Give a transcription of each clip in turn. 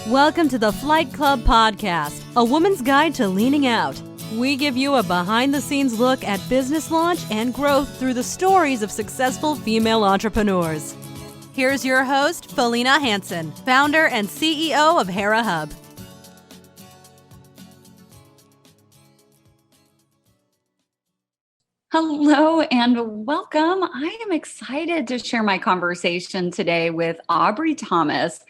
Welcome to the Flight Club Podcast, a woman's guide to leaning out. We give you a behind-the-scenes look at business launch and growth through the stories of successful female entrepreneurs. Here's your host, Felina Hansen, founder and CEO of Hera Hub. Hello and welcome. I am excited to share my conversation today with Aubrey Thomas.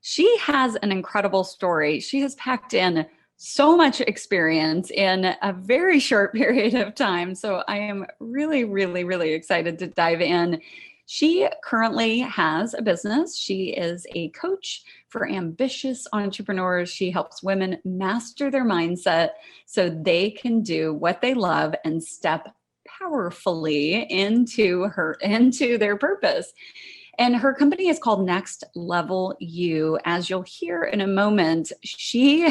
She has an incredible story. She has packed in so much experience in a very short period of time. So I am really excited to dive in. She currently has a business. She is a coach for ambitious entrepreneurs. She helps women master their mindset so they can do what they love and step powerfully into their purpose. And her company is called Next Level You. As you'll hear in a moment, she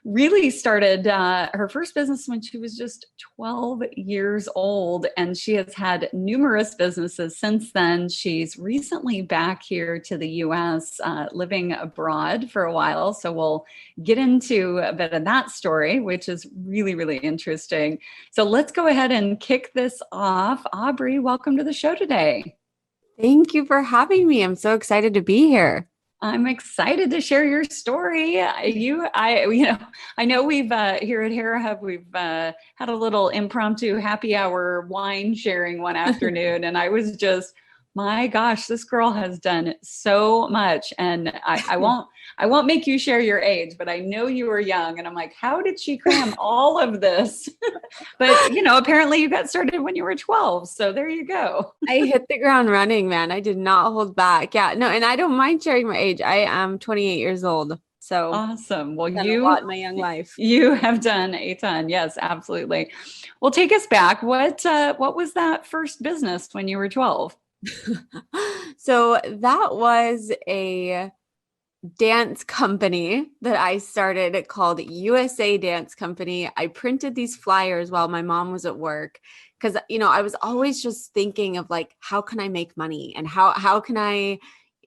really started her first business when she was just 12 years old, and she has had numerous businesses since then. She's recently back here to the US, living abroad for a while. So we'll get into a bit of that story, which is really interesting. So let's go ahead and kick this off. Aubrey, welcome to the show today. Thank you for having me. I'm so excited to be here. I'm excited to share your story. I know we've here at Hera Hub, we've had a little impromptu happy hour wine sharing one afternoon, and I was just, my gosh, this girl has done so much. And I won't make you share your age, but I know you were young, and I'm like, how did she cram all of this? But apparently you got started when you were 12. So there you go. I hit the ground running, man. I did not hold back. Yeah, no, and I don't mind sharing my age. I am 28 years old. So awesome. Well, a lot in my young life. You have done a ton. Yes, absolutely. Well, take us back. What was that first business when you were 12? So that was a dance company that I started called USA Dance Company. I printed these flyers while my mom was at work because, I was always just thinking of like, how can I make money and how can I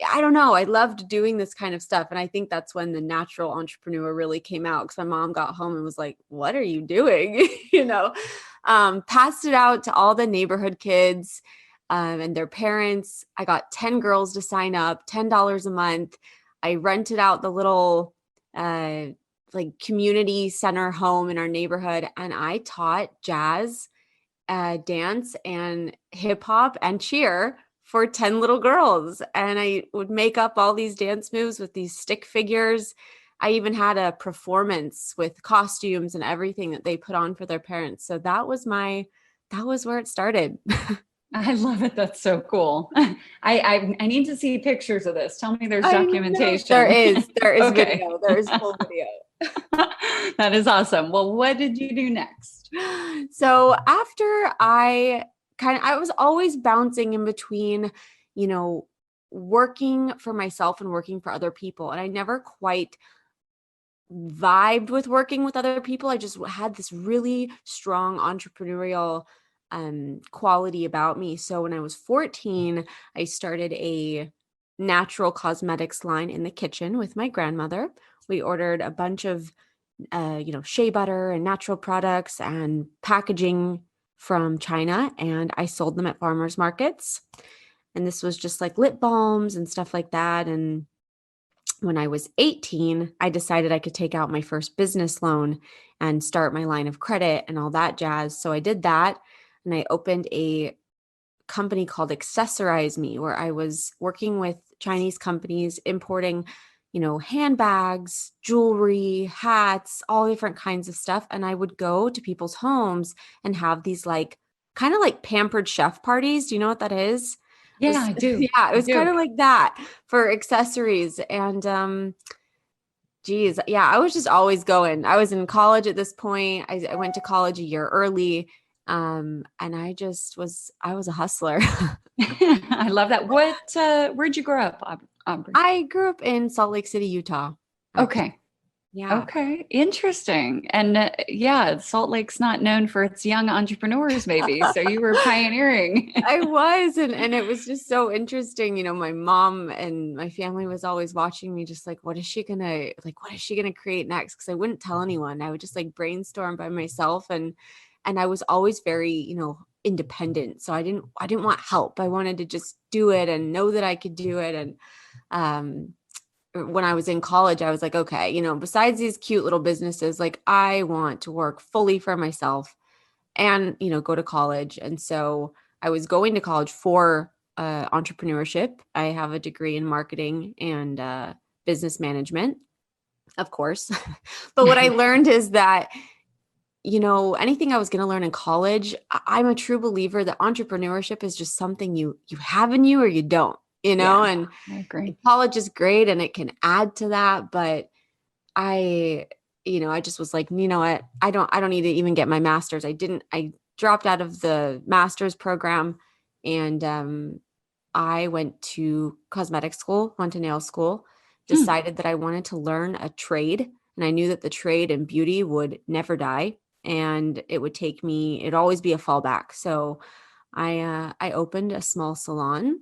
don't know. I loved doing this kind of stuff. And I think that's when the natural entrepreneur really came out, because my mom got home and was like, what are you doing? Passed it out to all the neighborhood kids and their parents. I got 10 girls to sign up, $10 a month. I rented out the little community center home in our neighborhood, and I taught jazz, dance, and hip hop and cheer for 10 little girls. And I would make up all these dance moves with these stick figures. I even had a performance with costumes and everything that they put on for their parents. So that was where it started. I love it. That's so cool. I need to see pictures of this. Tell me there's documentation. There is Okay. video. There is full video. That is awesome. Well, what did you do next? So after I was always bouncing in between, working for myself and working for other people. And I never quite vibed with working with other people. I just had this really strong entrepreneurial quality about me. So when I was 14, I started a natural cosmetics line in the kitchen with my grandmother. We ordered a bunch of, shea butter and natural products and packaging from China, and I sold them at farmers markets. And this was just like lip balms and stuff like that. And when I was 18, I decided I could take out my first business loan and start my line of credit and all that jazz. So I did that. And I opened a company called Accessorize Me, where I was working with Chinese companies, importing, handbags, jewelry, hats, all different kinds of stuff. And I would go to people's homes and have these kind of like pampered chef parties. Do you know what that is? Yeah, I do. Yeah, it was kind of like that for accessories. And I was just always going. I was in college at this point. I went to college a year early. And I was a hustler. I love that. Where'd you grow up, Aubrey? I grew up in Salt Lake City, Utah. Okay. Yeah. Okay, interesting. And yeah, Salt Lake's not known for its young entrepreneurs, maybe. So you were pioneering. I was, and it was just so interesting. My mom and my family was always watching me, just like, what is she gonna create next? Because I wouldn't tell anyone. I would just like brainstorm by myself, and I was always very, independent. So I didn't want help. I wanted to just do it and know that I could do it. And when I was in college, I was like, okay, besides these cute little businesses, like I want to work fully for myself and go to college. And so I was going to college for entrepreneurship. I have a degree in marketing and business management, of course. But what I learned is that anything I was going to learn in college, I'm a true believer that entrepreneurship is just something you have in you or you don't, Yeah, and I agree. college is great and it can add to that, but I I just was like, you know what? I don't need to even get my master's. I dropped out of the master's program, and I went to cosmetic school, went to nail school, Hmm. decided that I wanted to learn a trade, and I knew that the trade in beauty would never die, and it'd always be a fallback. So I opened a small salon.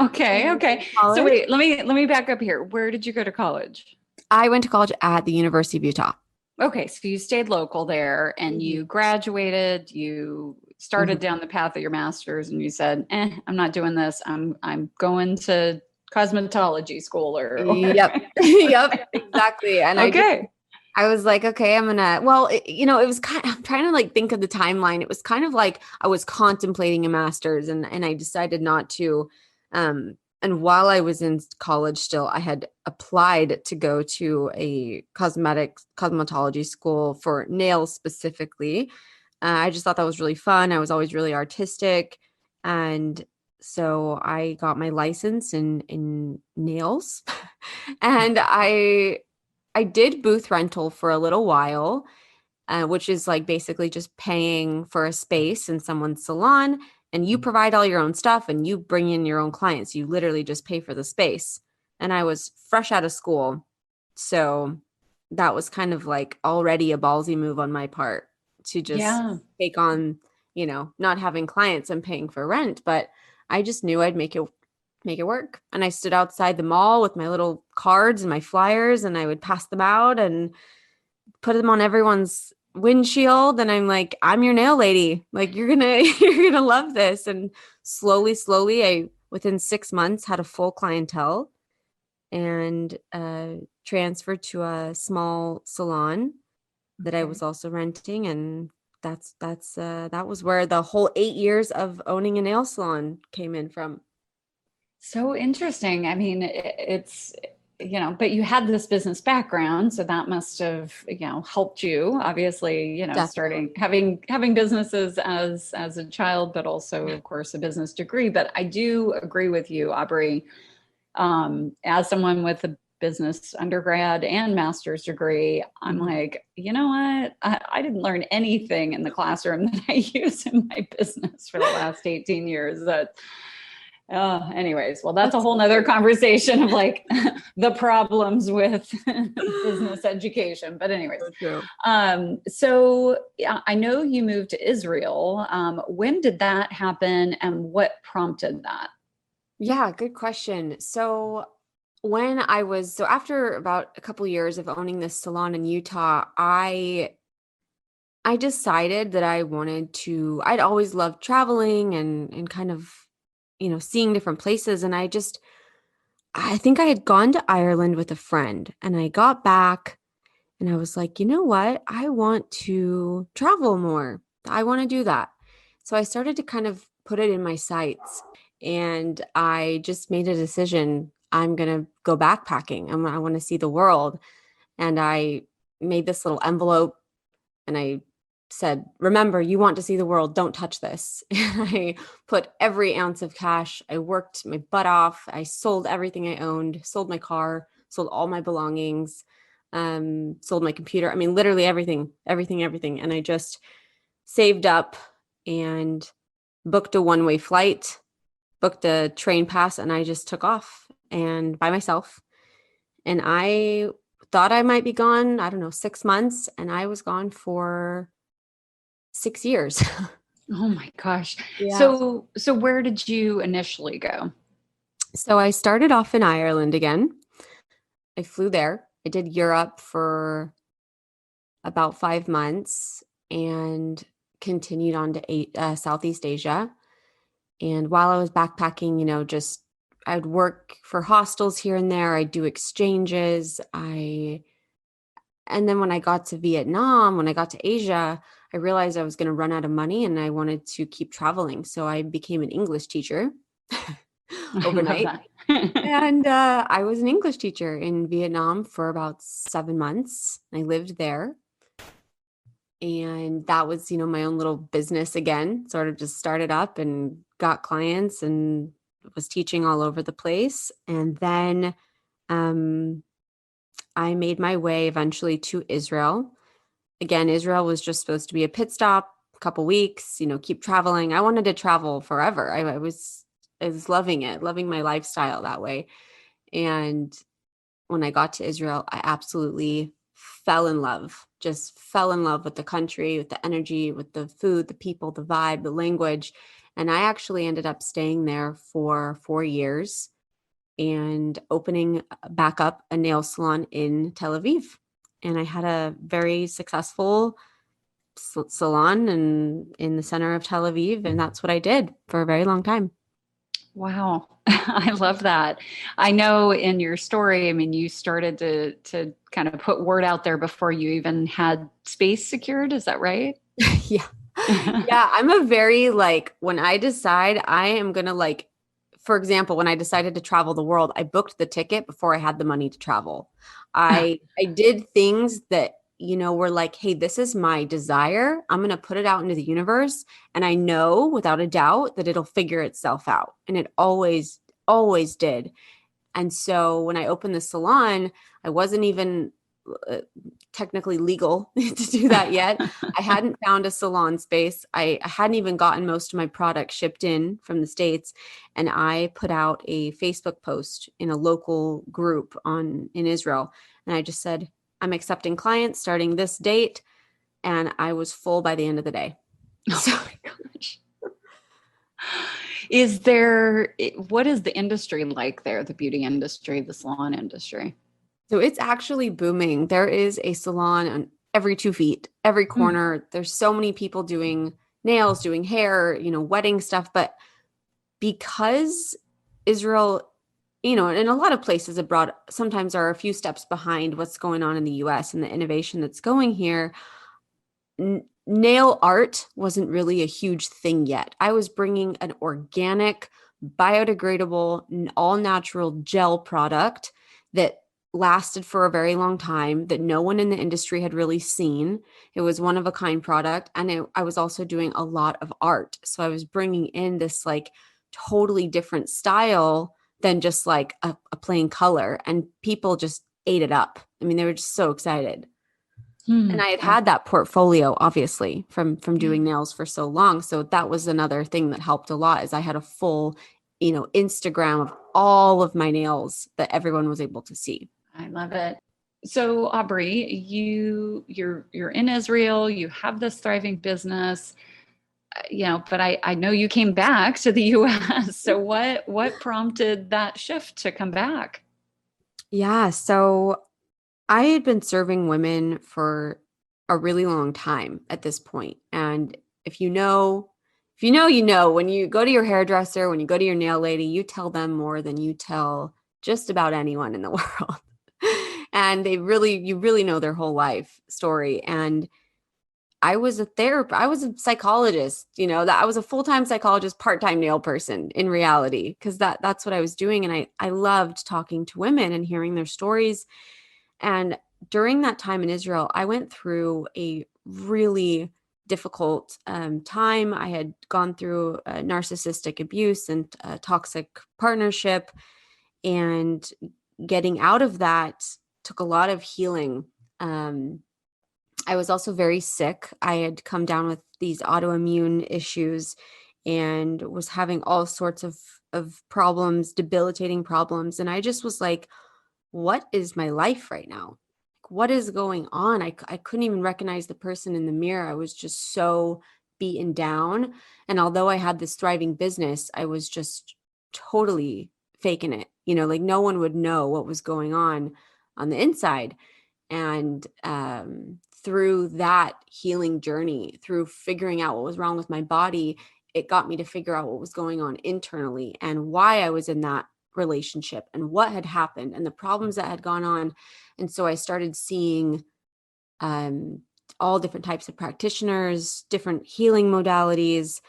Okay, In okay. So college. wait, let me back up here. Where did you go to college? I went to college at the University of Utah. Okay, so you stayed local there and Mhm. you graduated, you started Mhm. down the path of your master's and you said, I'm not doing this. I'm going to cosmetology school or Yep. Yep, exactly. And okay. I was like, okay, well, it was I'm trying to like think of the timeline. It was kind of like I was contemplating a master's, and I decided not to. And while I was in college still, I had applied to go to a cosmetology school for nails specifically. I just thought that was really fun. I was always really artistic. And so I got my license in nails. And I did booth rental for a little while, which is like basically just paying for a space in someone's salon, and you provide all your own stuff and you bring in your own clients. You literally just pay for the space. And I was fresh out of school. So that was kind of like already a ballsy move on my part to just Yeah. take on, not having clients and paying for rent. But I just knew I'd make it work. And I stood outside the mall with my little cards and my flyers, and I would pass them out and put them on everyone's windshield. And I'm like, I'm your nail lady. Like, you're gonna you're gonna love this. And slowly, I within 6 months had a full clientele, and transferred to a small salon that I Okay. was also renting. And that was where the whole 8 years of owning a nail salon came in from. So interesting. I mean, it's, but you had this business background, so that must have, helped you, obviously, Definitely. starting having businesses as a child, but also, of course, a business degree. But I do agree with you, Aubrey, as someone with a business undergrad and master's degree, I'm Mhm. like, you know what? I didn't learn anything in the classroom that I use in my business for the last 18 years. That anyways, well, that's a That's whole so nother true. conversation of like the problems with business education. But anyways, So true. so yeah, I know you moved to Israel. When did that happen and what prompted that? Yeah, good question. So after about a couple years of owning this salon in Utah, I decided that I'd always loved traveling and kind of, seeing different places. And I think I had gone to Ireland with a friend, and I got back and I was like, you know what? I want to travel more. I want to do that. So I started to kind of put it in my sights, and I just made a decision. I'm going to go backpacking. I want to see the world. And I made this little envelope, and I said, remember, you want to see the world. Don't touch this. I put every ounce of cash. I worked my butt off. I sold everything I owned, sold my car, sold all my belongings, sold my computer. I mean, literally everything. And I just saved up and booked a one-way flight, booked a train pass, and I just took off and by myself. And I thought I might be gone, I don't know, 6 months, and I was gone for 6 years. Oh my gosh. Yeah. So where did you initially go? So I started off in Ireland again. I flew there. I did Europe for about 5 months and continued on to Southeast Asia. And while I was backpacking, just I'd work for hostels here and there. I'd do exchanges. And then when I got to Vietnam, when I got to Asia, I realized I was going to run out of money and I wanted to keep traveling. So I became an English teacher I love overnight. that. And I was an English teacher in Vietnam for about 7 months. I lived there. And that was, my own little business again, sort of just started up and got clients and was teaching all over the place. And then I made my way eventually to Israel. Again, Israel was just supposed to be a pit stop, a couple weeks, keep traveling. I wanted to travel forever. I was loving it, loving my lifestyle that way. And when I got to Israel, I absolutely fell in love, just fell in love with the country, with the energy, with the food, the people, the vibe, the language. And I actually ended up staying there for 4 years and opening back up a nail salon in Tel Aviv. And I had a very successful salon in the center of Tel Aviv. And that's what I did for a very long time. Wow. I love that. I know in your story, I mean, you started to kind of put word out there before you even had space secured. Is that right? Yeah. Yeah. I'm a very when I decide I am going to for example, when I decided to travel the world, I booked the ticket before I had the money to travel. I did things that, were like, hey, this is my desire. I'm going to put it out into the universe. And I know without a doubt that it'll figure itself out. And it always, always did. And so when I opened the salon, I wasn't even technically legal to do that yet. I hadn't found a salon space. I hadn't even gotten most of my product shipped in from the States. And I put out a Facebook post in a local group in Israel. And I just said, I'm accepting clients starting this date. And I was full by the end of the day. Oh So my gosh. What is the industry like there? The beauty industry, the salon industry? So it's actually booming. There is a salon on every 2 feet, every corner. There's so many people doing nails, doing hair, wedding stuff. But because Israel, and a lot of places abroad sometimes are a few steps behind what's going on in the US and the innovation that's going here, nail art wasn't really a huge thing yet. I was bringing an organic, biodegradable, all natural gel product that lasted for a very long time that no one in the industry had really seen. It was one of a kind product. And I was also doing a lot of art. So I was bringing in this totally different style than just a plain color. And people just ate it up. I mean, they were just so excited. And I had that portfolio, obviously, from doing nails for so long. So that was another thing that helped a lot is I had a full, Instagram of all of my nails that everyone was able to see. I love it. So Aubrey, you're in Israel, you have this thriving business, but I know you came back to the US. So what prompted that shift to come back? Yeah. So I had been serving women for a really long time at this point. And if you know, when you go to your hairdresser, when you go to your nail lady, you tell them more than you tell just about anyone in the world. And you really know their whole life story. And I was a therapist. I was a psychologist, that I was a full-time psychologist, part-time nail person in reality, because that's what I was doing. And I loved talking to women and hearing their stories. And during that time in Israel, I went through a really difficult time. I had gone through narcissistic abuse and a toxic partnership, and getting out of that took a lot of healing. I was also very sick. I had come down with these autoimmune issues and was having all sorts of problems, debilitating problems. And I just was like, what is my life right now? what is going on? I couldn't even recognize the person in the mirror. I was just so beaten down. And although I had this thriving business, I was just totally faking it. Like no one would know what was going on the inside. And through that healing journey, through figuring out what was wrong with my body, it got me to figure out what was going on internally and why I was in that relationship and what had happened and the problems that had gone on. And so I started seeing all different types of practitioners, different healing modalities.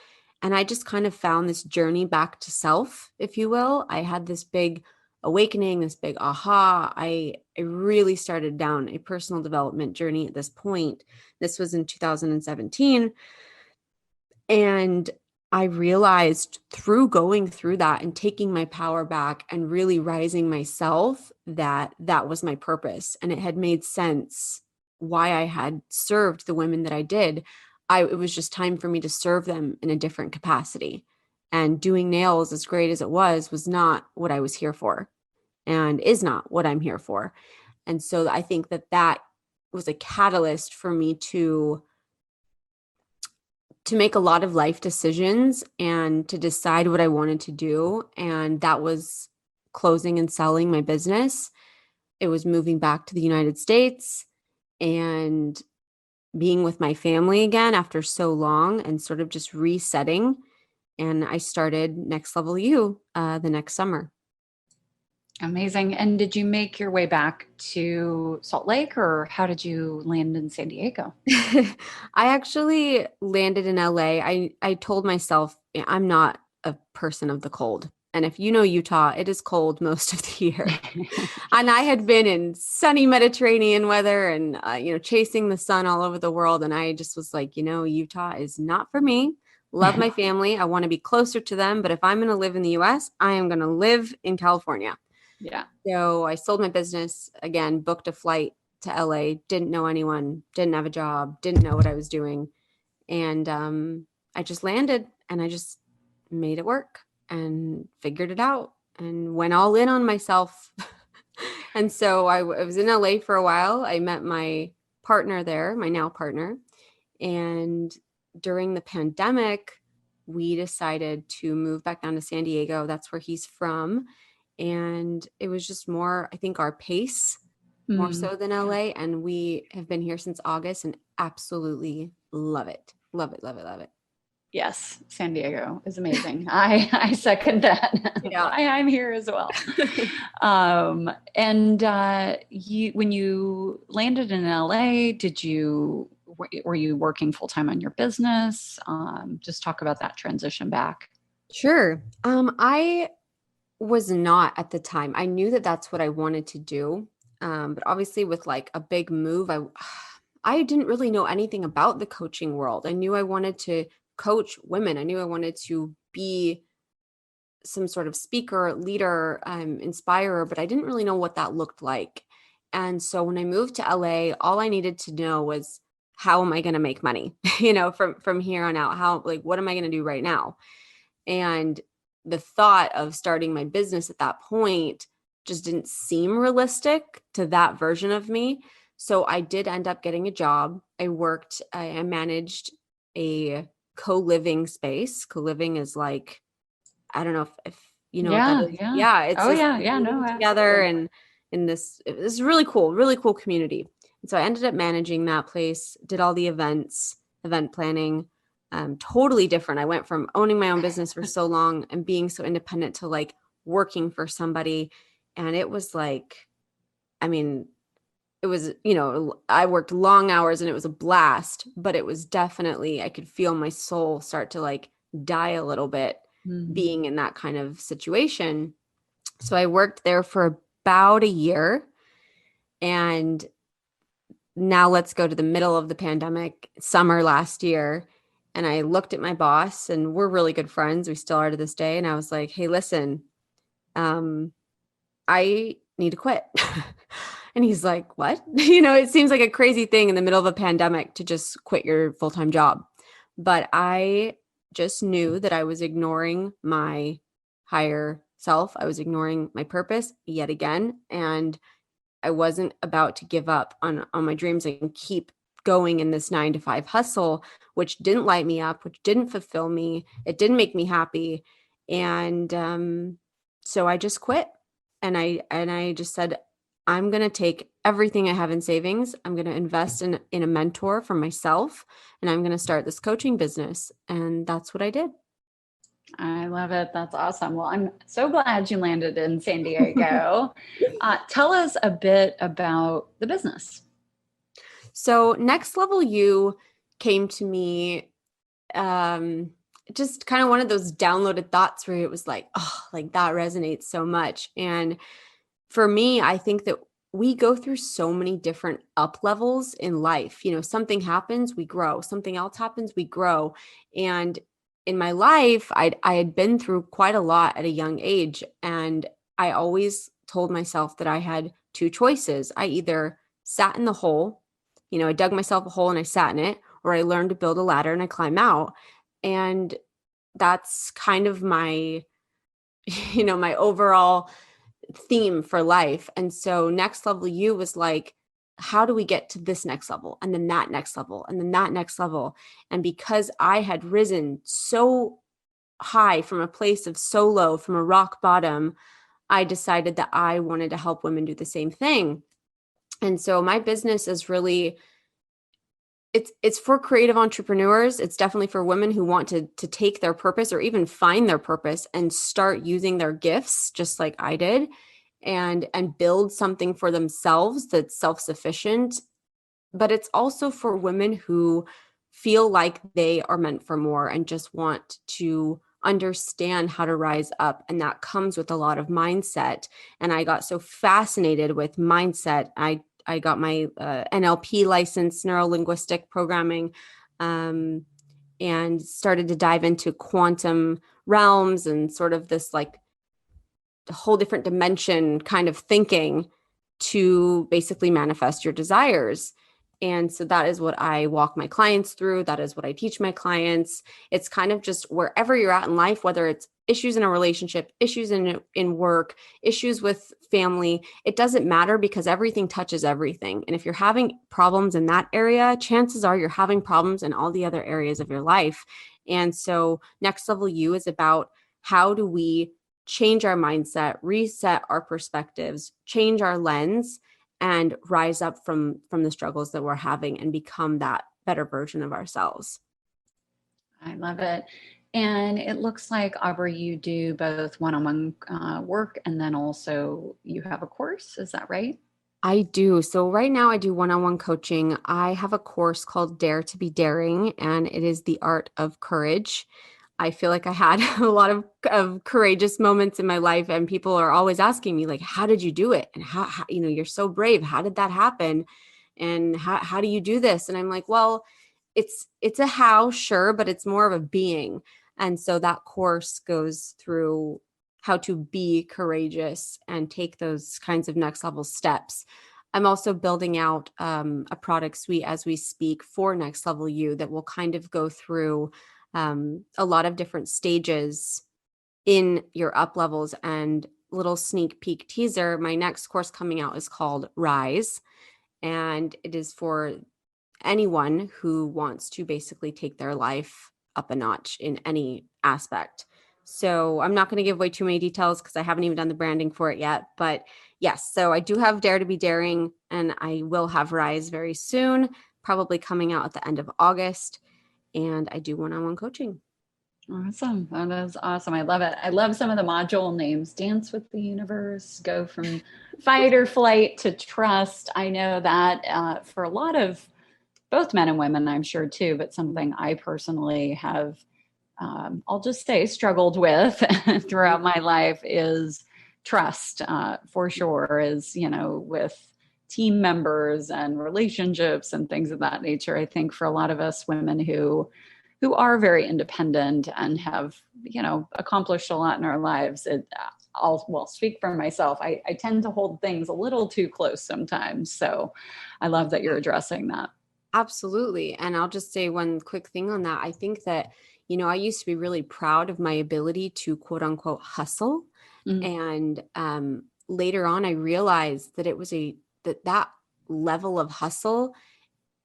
And I just kind of found this journey back to self, if you will. I had this big awakening, this big aha. I really started down a personal development journey at this point. This was in 2017. And I realized through going through that and taking my power back and really rising myself that that was my purpose. And it had made sense why I had served the women that I did. It was just time for me to serve them in a different capacity. And doing nails, as great as it was not what I was here for and is not what I'm here for. And so I think that was a catalyst for me to make a lot of life decisions and to decide what I wanted to do. And that was closing and selling my business. It was moving back to the United States and being with my family again after so long and sort of just resetting. And I started Next Level You the next summer. Amazing. And did you make your way back to Salt Lake, or how did you land in San Diego? I actually landed in LA. I told myself I'm not a person of the cold. And if you know Utah, it is cold most of the year. And I had been in sunny Mediterranean weather and, chasing the sun all over the world. And I just was like, Utah is not for me. Love my family. I want to be closer to them. But if I'm going to live in the US, I am going to live in California. Yeah. So I sold my business again, booked a flight to LA, didn't know anyone, didn't have a job, didn't know what I was doing. And I just landed and I just made it work and figured it out and went all in on myself. And so I was in LA for a while. I met my partner there, my now partner. And during the pandemic, we decided to move back down to San Diego. That's where he's from. And it was just more, I think, our pace, more so than LA. And we have been here since August and absolutely love it. Love it, love it, love it. Yes, San Diego is amazing. I second that. Yeah. I'm here as well. When you landed in LA, were you working full time on your business? Just talk about that transition back. Sure. I was not at the time. I knew that that's what I wanted to do. But obviously with like a big move, I didn't really know anything about the coaching world. I knew I wanted to coach women. I knew I wanted to be some sort of speaker, leader, inspirer, but I didn't really know what that looked like. And so when I moved to LA, all I needed to know was, how am I going to make money? From here on out, what am I going to do right now? And the thought of starting my business at that point just didn't seem realistic to that version of me. So I did end up getting a job. I managed a co-living space. Co-living is like, I don't know if you know what that is. Yeah. It's together and in this really cool community. And so I ended up managing that place, did all the event planning, totally different. I went from owning my own business for so long and being so independent to like working for somebody. And it was like, it was, I worked long hours and it was a blast, but it was definitely, I could feel my soul start to like die a little bit being in that kind of situation. So I worked there for about a year. And now let's go to the middle of the pandemic, summer last year. And I looked at my boss, and we're really good friends. We still are to this day. And I was like, hey, listen, I need to quit. And he's like, what? It seems like a crazy thing in the middle of a pandemic to just quit your full-time job. But I just knew that I was ignoring my higher self. I was ignoring my purpose yet again. And I wasn't about to give up on my dreams and keep going in this 9 to 5 hustle, which didn't light me up, which didn't fulfill me. It didn't make me happy. And so I just quit. And I just said, I'm going to take everything I have in savings. I'm going to invest in a mentor for myself, and I'm going to start this coaching business. And that's what I did. I love it. That's awesome. Well, I'm so glad you landed in San Diego. Tell us a bit about the business. So Next Level You came to me, just kind of one of those downloaded thoughts where it was like, oh, like that resonates so much. And for me, I think that we go through so many different up levels in life. Something happens, we grow. Something else happens, we grow. And in my life, I had been through quite a lot at a young age. And I always told myself that I had two choices. I either sat in the hole, I dug myself a hole and I sat in it, or I learned to build a ladder and I climb out. And that's kind of my, my overall theme for life. And so Next Level You was like, how do we get to this next level? And then that next level, and then that next level. And because I had risen so high from a place of so low, from a rock bottom, I decided that I wanted to help women do the same thing. And so my business is really, it's for creative entrepreneurs. It's definitely for women who want to take their purpose or even find their purpose and start using their gifts, just like I did, and build something for themselves that's self-sufficient. But it's also for women who feel like they are meant for more and just want to understand how to rise up. And that comes with a lot of mindset. And I got so fascinated with mindset. I got my NLP license, neuro-linguistic programming, and started to dive into quantum realms and sort of this like whole different dimension kind of thinking to basically manifest your desires. And so that is what I walk my clients through. That is what I teach my clients. It's kind of just wherever you're at in life, whether it's issues in a relationship, issues in work, issues with family, it doesn't matter because everything touches everything. And if you're having problems in that area, chances are you're having problems in all the other areas of your life. And so Next Level You is about how do we change our mindset, reset our perspectives, change our lens, and rise up from the struggles that we're having and become that better version of ourselves. I love it. And it looks like, Aubrey, you do both one-on-one work and then also you have a course. Is that right? I do. So right now I do one-on-one coaching. I have a course called Dare to be Daring, and it is the art of courage. I feel like I had a lot of courageous moments in my life, and people are always asking me like, how did you do it? And how you're so brave. How did that happen? And how do you do this? And I'm like, well, it's a how, sure, but it's more of a being. And so that course goes through how to be courageous and take those kinds of next level steps. I'm also building out a product suite as we speak for Next Level You that will kind of go through a lot of different stages in your up levels. And little sneak peek teaser, my next course coming out is called Rise. And it is for anyone who wants to basically take their life up a notch in any aspect. So I'm not going to give away too many details because I haven't even done the branding for it yet. But yes, so I do have Dare to be Daring, and I will have Rise very soon, probably coming out at the end of August. And I do one-on-one coaching. Awesome. That is awesome. I love it. I love some of the module names. Dance with the universe, go from fight or flight to trust. I know that for a lot of both men and women, I'm sure too, but something I personally have, I'll just say, struggled with throughout my life is trust, for sure, is, with team members and relationships and things of that nature. I think for a lot of us women who are very independent and have, accomplished a lot in our lives, I'll speak for myself. I tend to hold things a little too close sometimes. So I love that you're addressing that. Absolutely. And I'll just say one quick thing on that. I think that, I used to be really proud of my ability to quote unquote hustle. Mm-hmm. And later on, I realized that it was a that level of hustle,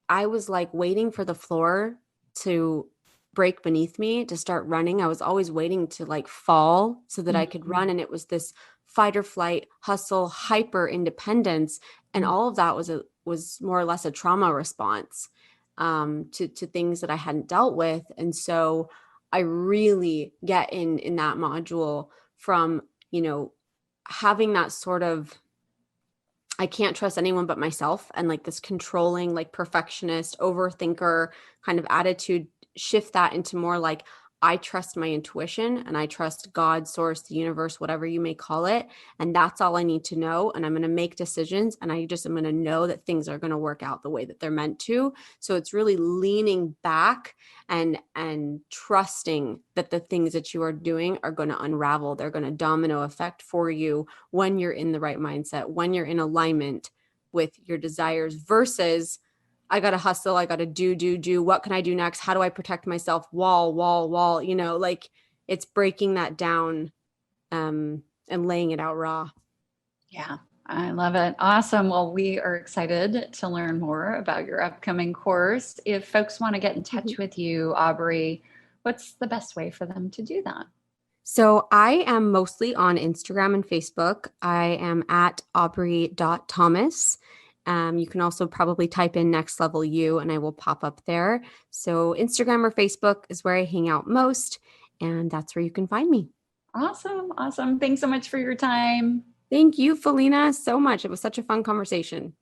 I was like waiting for the floor to break beneath me to start running. I was always waiting to like fall so that I could run. And it was this fight or flight, hustle, hyper independence. And all of that was more or less a trauma response to things that I hadn't dealt with. And so I really get in that module from, having that sort of, I can't trust anyone but myself, and like this controlling, like perfectionist, overthinker kind of attitude, shift that into more like, I trust my intuition and I trust God, source, the universe, whatever you may call it. And that's all I need to know. And I'm going to make decisions, and I'm going to know that things are going to work out the way that they're meant to. So it's really leaning back and trusting that the things that you are doing are going to unravel. They're going to domino effect for you when you're in the right mindset, when you're in alignment with your desires, versus I got to hustle. I got to do. What can I do next? How do I protect myself? Wall. Like it's breaking that down and laying it out raw. Yeah, I love it. Awesome. Well, we are excited to learn more about your upcoming course. If folks want to get in touch with you, Aubrey, what's the best way for them to do that? So I am mostly on Instagram and Facebook. I am at aubrey.thomas. You can also probably type in Next Level You and I will pop up there. So Instagram or Facebook is where I hang out most, and that's where you can find me. Awesome. Thanks so much for your time. Thank you, Felina, so much. It was such a fun conversation.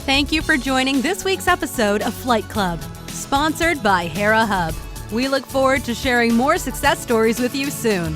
Thank you for joining this week's episode of Flight Club, sponsored by Hera Hub. We look forward to sharing more success stories with you soon.